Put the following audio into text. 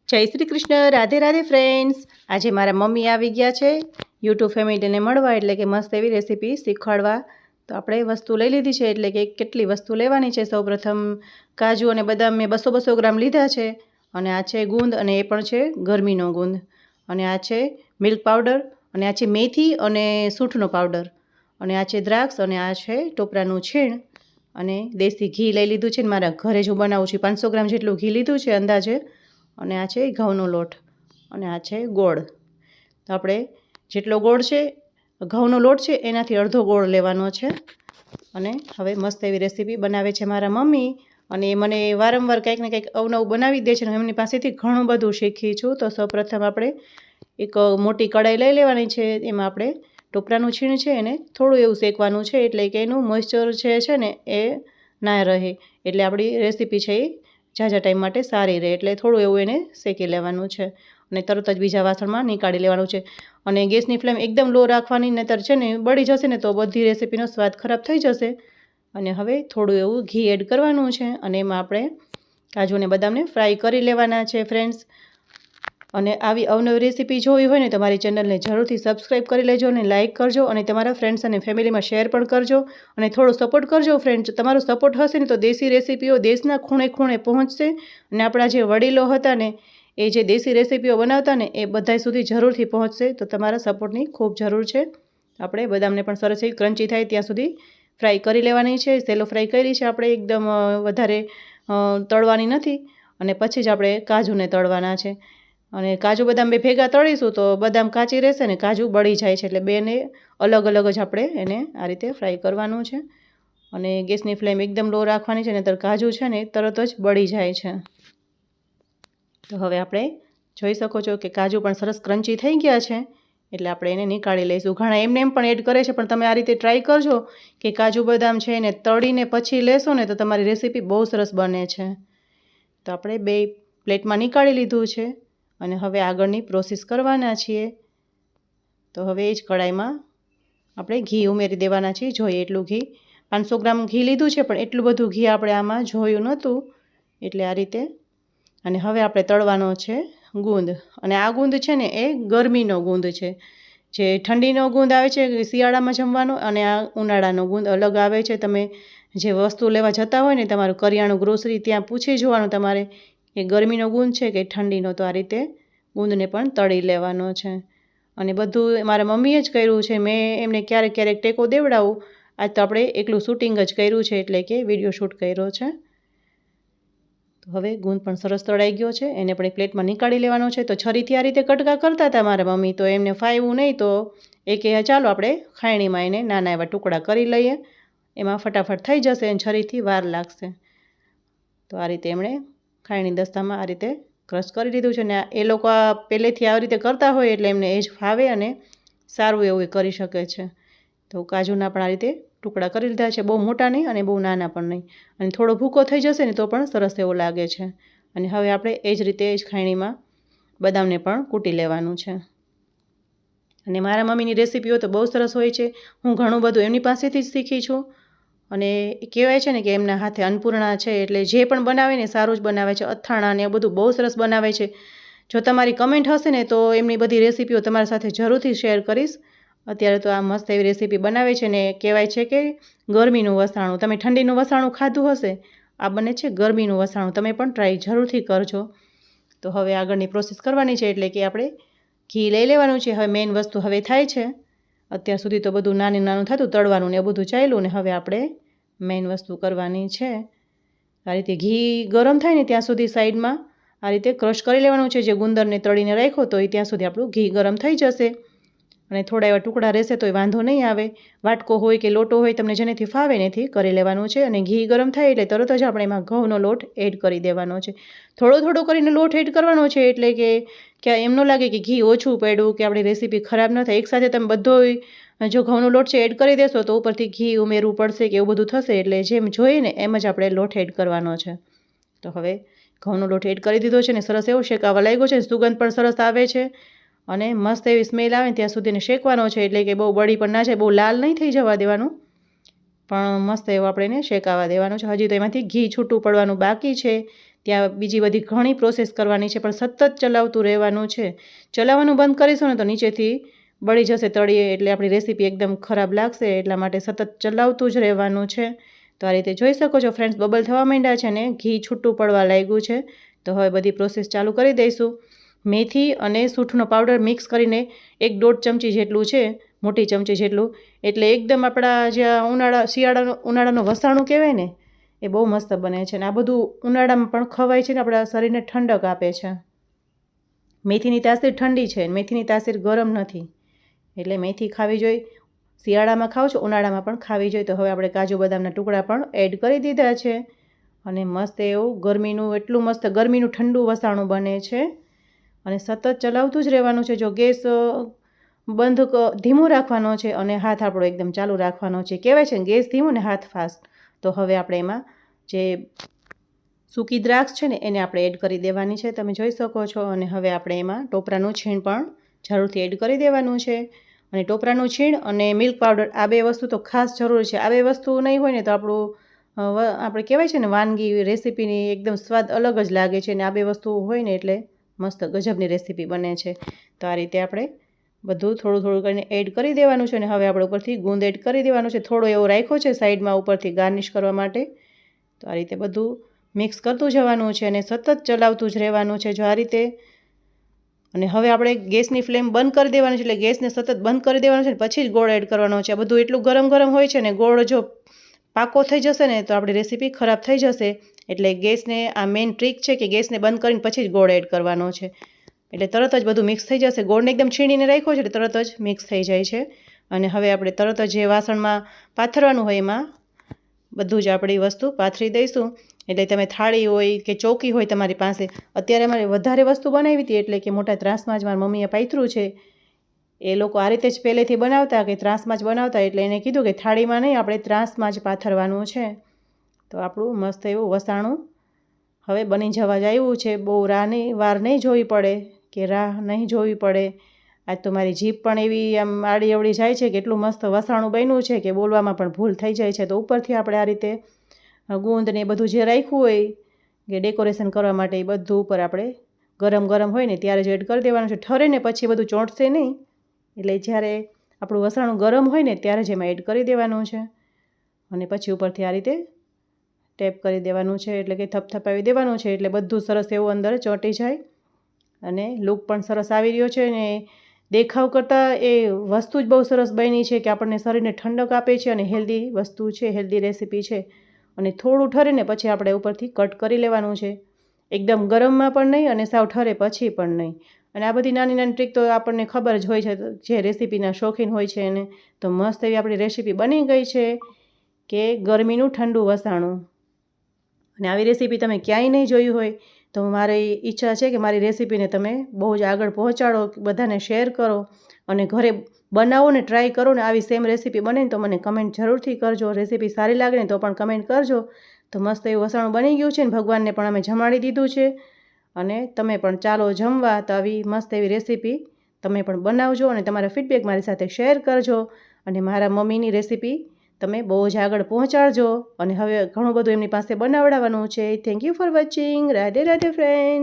જય શ્રી કૃષ્ણ, રાધે રાધે ફ્રેન્ડ્સ। આજે મારા મમ્મી આવી ગયા છે યુટ્યુબ ફેમિલીને મળવા, એટલે કે મસ્ત એવી રેસીપી શીખવાડવા। તો આપણે વસ્તુ લઈ લીધી છે, એટલે કે કેટલી વસ્તુ લેવાની છે। સૌપ્રથમ કાજુ અને બદામ મેં 200 ગ્રામ લીધા છે, અને આ છે ગુંદ, અને એ પણ છે ગરમીનો ગુંદ, અને આ છે મિલ્ક પાવડર, અને આ છે મેથી અને સૂંઠનો પાવડર, અને આ છે દ્રાક્ષ, અને આ છે ટોપરાનું છીણ, અને દેશી ઘી લઈ લીધું છે। મારા ઘરે જ હું બનાવું છું, 500 ગ્રામ જેટલું ઘી લીધું છે અંદાજે, અને આ છે ઘઉંનો લોટ, અને આ છે ગોળ। તો આપણે જેટલો ગોળ છે, ઘઉંનો લોટ છે, એનાથી અડધો ગોળ લેવાનો છે। અને હવે મસ્ત એવી રેસીપી બનાવે છે મારા મમ્મી, અને મને વારંવાર કંઈક ને કંઈક અવનવું બનાવી દે છે, અને એમની પાસેથી ઘણું બધું શીખી છું। તો સૌપ્રથમ આપણે એક મોટી કઢાઈ લઈ લેવાની છે, એમાં આપણે ટોપરાનું છીણ છે એને થોડું એવું શેકવાનું છે, એટલે કે એનું મોઇસ્ચર છે ને એ ના રહે, એટલે આપણી રેસીપી છે એ ઝાઝા ટાઈમ માટે સારી રહે, એટલે થોડું એવું એને શેકી લેવાનું છે, અને તરત જ બીજા વાસણમાં નીકાળી લેવાનું છે। અને ગેસની ફ્લેમ એકદમ લો રાખવાની, નહીંતર છે ને બળી જશે ને તો બધી રેસીપીનો સ્વાદ ખરાબ થઈ જશે। અને હવે થોડું એવું ઘી એડ કરવાનું છે, અને એમાં આપણે કાજુ અને બદામને ફ્રાય કરી લેવાના છે ફ્રેન્ડ્સ। અને આવી અવનવી રેસીપી જોવી હોય ને તો મારી ચેનલને જરૂરથી સબસ્ક્રાઈબ કરી લેજો, અને લાઇક કરજો, અને તમારા ફ્રેન્ડ્સ અને ફેમિલીમાં શેર પણ કરજો, અને થોડો સપોર્ટ કરજો ફ્રેન્ડ્સ। તમારો સપોર્ટ હશે ને તો દેશી રેસીપીઓ દેશના ખૂણે ખૂણે પહોંચશે, અને આપણા જે વડીલો હતા ને એ જે દેશી રેસીપીઓ બનાવતા ને એ બધા સુધી જરૂરથી પહોંચશે। તો તમારા સપોર્ટની ખૂબ જરૂર છે। આપણે બદામને પણ સરસ એવી ક્રન્ચી થાય ત્યાં સુધી ફ્રાય કરી લેવાની છે। સેલો ફ્રાય કરી છે આપણે, એકદમ વધારે તળવાની નથી, અને પછી જ આપણે કાજુને તળવાના છે। અને કાજુ બદામ બે ભેગા તળીશું તો બદામ કાચી રહેશે ને કાજુ બળી જાય છે, એટલે બેને અલગ અલગ જ આપણે એને આ રીતે ફ્રાય કરવાનું છે। અને ગેસની ફ્લેમ એકદમ લો રાખવાની છે, નહીંતર કાજુ છે ને તરત જ બળી જાય છે। તો હવે આપણે જોઈ શકો છો કે કાજુ પણ સરસ ક્રન્ચી થઈ ગયા છે, એટલે આપણે એને નીકાળી લઈશું। ઘણા એમને એમ પણ એડ કરે છે, પણ તમે આ રીતે ટ્રાય કરજો કે કાજુ બદામ છે એને તળીને પછી લેશો ને તો તમારી રેસીપી બહુ સરસ બને છે। તો આપણે બે પ્લેટમાં નીકાળી લીધું છે, અને હવે આગળની પ્રોસેસ કરવાના છીએ। તો હવે એ જ કઢાઈમાં આપણે ઘી ઉમેરી દેવાના છીએ, જોઈએ એટલું ઘી। 500 ગ્રામ ઘી લીધું છે, પણ એટલું બધું ઘી આપણે આમાં જોયું નહોતું, એટલે આ રીતે। અને હવે આપણે તળવાનો છે ગુંદ, અને આ ગુંદ છે ને એ ગરમીનો ગુંદ છે। જે ઠંડીનો ગુંદ આવે છે શિયાળામાં જમવાનો, અને આ ઉનાળાનો ગુંદ અલગ આવે છે। તમે જે વસ્તુ લેવા જતા હોય ને તમારું કરિયાણું ગ્રોસરી, ત્યાં પૂછી જોવાનું તમારે કે ગરમીનો ગુંદ છે કે ઠંડીનો। તો આ રીતે ગુંદને પણ તળી લેવાનો છે, અને બધું મારા મમ્મીએ જ કર્યું છે, મેં એમને ક્યારેક ક્યારેક ટેકો દેવડાવું। આજ તો આપણે એકલું શૂટિંગ જ કર્યું છે, એટલે કે વિડીયો શૂટ કર્યો છે। તો હવે ગુંદ પણ સરસ તળાઈ ગયો છે, એને પણ એક પ્લેટમાં નીકાળી લેવાનો છે। તો છરીથી આ રીતે કટકા કરતા હતા મારા મમ્મી, તો એમને ફાવ્યું નહીં, તો એ કહે ચાલો આપણે ખાયણીમાં એને નાના એવા ટુકડા કરી લઈએ, એમાં ફટાફટ થઈ જશે, અને છરીથી વાર લાગશે। તો આ રીતે એમણે ખાયણી દસ્તામાં આ રીતે ક્રશ કરી લીધું છે, ને એ લોકો પહેલેથી આવી રીતે કરતા હોય એટલે એમને એ જ ફાવે, અને સારું એવું એ કરી શકે છે। તો કાજુના પણ આ રીતે ટુકડા કરી લીધા છે, બહુ મોટા નહીં અને બહુ નાના પણ નહીં, અને થોડો ભૂકો થઈ જશે ને તો પણ સરસ એવો લાગે છે। અને હવે આપણે એ જ રીતે જ ખાયણીમાં બદામને પણ કૂટી લેવાનું છે। અને મારા મમ્મીની રેસીપીઓ તો બહુ સરસ હોય છે, હું ઘણું બધું એમની પાસેથી જ શીખી છું। અને કહેવાય છે ને કે એમના હાથે અન્નપૂર્ણા છે, એટલે જે પણ બનાવે ને સારું જ બનાવે છે। અથાણા ને એ બધું બહુ સરસ બનાવે છે। જો તમારી કમેન્ટ હશે ને તો એમની બધી રેસીપીઓ તમારી સાથે જરૂરથી શેર કરીશ। અત્યારે તો આ મસ્ત એવી રેસીપી બનાવે છે, ને કહેવાય છે કે ગરમીનું વસાણું, તમે ઠંડીનું વસાણું ખાધું હશે, આ બને છે ગરમીનું વસાણું, તમે પણ ટ્રાય જરૂરથી કરજો। તો હવે આગળની પ્રોસેસ કરવાની છે, એટલે કે આપણે ઘી લઈ લેવાનું છે। હવે મેઇન વસ્તુ હવે થાય છે, અત્યાર સુધી તો બધું નાનું નાનું થતું, તળવાનું ને એ બધું ચાલ્યું, ને હવે આપણે મેઇન વસ્તુ કરવાની છે। આ રીતે ઘી ગરમ થાય ને ત્યાં સુધી સાઈડમાં આ રીતે ક્રશ કરી લેવાનું છે। જે ગુંદરને તળીને રાખ્યો તો એ ત્યાં સુધી આપણું ઘી ગરમ થઈ જશે, અને થોડા એવા ટુકડા રહેશે તો એ વાંધો નહીં આવે। વાટકો હોય કે લોટો હોય, તમને જેનેથી ફાવે એનેથી કરી લેવાનું છે। અને ઘી ગરમ થાય એટલે તરત જ આપણે એમાં ઘઉંનો લોટ એડ કરી દેવાનો છે। થોડો થોડો કરીને લોટ એડ કરવાનો છે, એટલે કે એમ ન લાગે કે ઘી ઓછું પડ્યું કે આપણી રેસીપી ખરાબ ન થાય। એકસાથે તમે બધો જો ઘઉંનો લોટ છે એડ કરી દેશો તો ઉપરથી ઘી ઉમેરવું પડશે કે એવું બધું થશે, એટલે જેમ જોઈએ ને એમ જ આપણે લોટ એડ કરવાનો છે। તો હવે ઘઉંનો લોટ એડ કરી દીધો છે, ને સરસ એવો શેકાવા લાગ્યો છે, સુગંધ પણ સરસ આવે છે, અને મસ્ત એવી સ્મેલ આવે ત્યાં સુધીને શેકવાનો છે। એટલે કે બહુ બળી પણ ના જાય, બહુ લાલ નહીં થઈ જવા દેવાનું, પણ મસ્ત એવો આપણે એને શેકાવા દેવાનો છે। હજી તો એમાંથી ઘી છૂટું પડવાનું બાકી છે, ત્યાં બીજી બધી ઘણી પ્રોસેસ કરવાની છે, પણ સતત ચલાવતું રહેવાનું છે. ચલાવવાનું બંધ કરીશું ને તો નીચેથી બળી જશે તળીએ, એટલે આપણી રેસીપી એકદમ ખરાબ લાગશે. એટલા માટે સતત ચલાવતું જ રહેવાનું છે. તો આ રીતે જોઈ શકો છો ફ્રેન્ડ્સ, બબલ થવા માંડ્યા છે ને ઘી છૂટું પડવા લાગ્યું છે. તો હવે બધી પ્રોસેસ ચાલુ કરી દઈશું. મેથી અને સૂંઠનો પાવડર મિક્સ કરીને 1-1.5 ચમચી જેટલું છે, મોટી ચમચી જેટલું, એટલે એકદમ આપણા જ્યાં ઉનાળાનો વસાણું કહેવાય ને એ બહુ મસ્ત બને છે. અને આ બધું ઉનાળામાં પણ ખવાય છે ને આપણા શરીરને ઠંડક આપે છે. મેથીની તાસીર ઠંડી છે, મેથીની તાસીર ગરમ નથી, એટલે મેથી ખાવી જોઈએ. શિયાળામાં ખાવ છો, ઉનાળામાં પણ ખાવી જોઈએ. તો હવે આપણે કાજુ બદામના ટુકડા પણ એડ કરી દીધા છે અને મસ્ત એવું એટલું મસ્ત ગરમીનું ઠંડુ વસાણું બને છે. અને સતત ચલાવતું જ રહેવાનું છે. જો ગેસ ધીમો રાખવાનો છે અને હાથ આપણો એકદમ ચાલુ રાખવાનો છે. કહેવાય છે ગેસ ધીમો ને હાથ ફાસ્ટ. તો હવે આપણે એમાં જે સૂકી દ્રાક્ષ છે ને એને આપણે એડ કરી દેવાની છે, તમે જોઈ શકો છો. અને હવે આપણે એમાં ટોપરાનું છીણ પણ જરૂરથી એડ કરી દેવાનું છે. અને ટોપરાનું છીણ અને મિલ્ક પાવડર, આ 2 વસ્તુ તો ખાસ જરૂર છે. આ 2 વસ્તુ નહીં હોય ને તો આપણે કહેવાય છે ને વાનગી રેસીપીની એકદમ સ્વાદ અલગ જ લાગે છે. અને આ 2 વસ્તુ હોય ને એટલે મસ્ત ગજબની રેસીપી બને છે. તો આ રીતે આપણે બધું થોડું થોડું કરીને એડ કરી દેવાનું છે. અને હવે આપણે ઉપરથી ગુંદ એડ કરી દેવાનું છે. થોડો એવો રાખ્યો છે સાઈડમાં ઉપરથી ગાર્નિશ કરવા માટે. તો આ રીતે બધું મિક્સ કરતું જવાનું છે અને સતત ચલાવતું જ રહેવાનું છે. જો આ રીતે. અને હવે આપણે ગેસની ફ્લેમ બંધ કરી દેવાની છે, એટલે ગેસને સતત બંધ કરી દેવાનો છે. પછી જ ગોળ એડ કરવાનો છે. આ બધું એટલું ગરમ ગરમ હોય છે ને, ગોળ જો પાકો થઈ જશે ને તો આપણી રેસીપી ખરાબ થઈ જશે. એટલે ગેસને આ મેઇન ટ્રીક છે કે ગેસને બંધ કરીને પછી જ ગોળ એડ કરવાનો છે, એટલે તરત જ બધું મિક્સ થઈ જશે. ગોળને એકદમ છીણીને રાખ્યો છે એટલે તરત જ મિક્સ થઈ જાય છે. અને હવે આપણે તરત જ જે વાસણમાં પાથરવાનું હોય એમાં બધું જ આપણી વસ્તુ પાથરી દઈશું. એટલે તમે થાળી હોય કે ચોકી હોય તમારી પાસે, અત્યારે અમારે વધારે વસ્તુ બનાવી હતી એટલે કે મોટા ત્રાસમાં જ મારી મમ્મીએ પાથર્યું છે. એ લોકો આ રીતે જ પહેલેથી બનાવતા કે ત્રાસમાં જ બનાવતા, એટલે એને કીધું કે થાળીમાં નહીં, આપણે ત્રાસમાં જ પાથરવાનું છે. તો આપણું મસ્ત એવું વસાણું હવે બની જવા જ આવ્યું છે. બહુ વાર નહીં જોવી પડે કે રાહ નહીં જોવી પડે. આજ તો મારી જીભ પણ એવી આમ આડી અવળી જાય છે કે એટલું મસ્ત વસાણું બન્યું છે કે બોલવામાં પણ ભૂલ થઈ જાય છે. તો ઉપરથી આપણે આ રીતે ગુંદ ને બધું જે રાખ્યું હોય કે ડેકોરેશન કરવા માટે, એ બધું ઉપર આપણે ગરમ ગરમ હોય ને ત્યારે જ એડ કરી દેવાનું છે. ઠરે ને પછી બધું ચોંટશે નહીં, એટલે જ્યારે આપણું વસાણું ગરમ હોય ને ત્યારે જ એમાં એડ કરી દેવાનું છે. અને પછી ઉપરથી આ રીતે ટેપ કરી દેવાનું છે, એટલે કે થપથપાવી દેવાનું છે, એટલે બધું સરસ એવું અંદર ચોંટી જાય. અને લુક પણ સરસ આવી રહ્યો છે. ને દેખાવ કરતાં એ વસ્તુ જ બહુ સરસ બની છે કે આપણને શરીરને ઠંડક આપે છે અને હેલ્ધી વસ્તુ છે, હેલ્ધી રેસીપી છે. અને થોડું ઠરે ને પછી આપણે ઉપરથી કટ કરી લેવાનું છે. એકદમ ગરમમાં પણ નહીં અને સાવ ઠરે પછી પણ નહીં. અને આ બધી નાની નાની ટ્રીક તો આપણને ખબર જ હોય છે, જે રેસીપીના શોખીન હોય છે એને. તો મસ્ત એવી આપણી રેસીપી બની ગઈ છે કે ગરમીનું ઠંડુ વસાણું. અને આવી રેસીપી તમે ક્યાંય નહીં જોઈ હોય તો મારી ઈચ્છા છે કે મારી રેસીપીને તમે બહુ જ આગળ પહોંચાડો, બધાને શેર કરો અને ઘરે બનાવો ને ટ્રાય કરો ને. આવી સેમ રેસીપી બને ને તો મને કમેન્ટ જરૂરથી કરજો. રેસીપી સારી લાગે ને તો પણ કમેન્ટ કરજો. તો મસ્ત એવું વસાણું બની ગયું છે ને ભગવાનને પણ અમે જમાડી દીધું છે. અને તમે પણ ચાલો જમવા. તો આવી મસ્ત એવી રેસીપી તમે પણ બનાવજો અને તમારા ફીડબેક મારી સાથે શેર કરજો. અને મારા મમ્મીની રેસીપી તમે બહુ જ આગળ પહોંચાડજો. અને હવે ઘણું બધું એમની પાસે બનાવડાવવાનું છે. Thank you for watching. Radhe Radhe friend.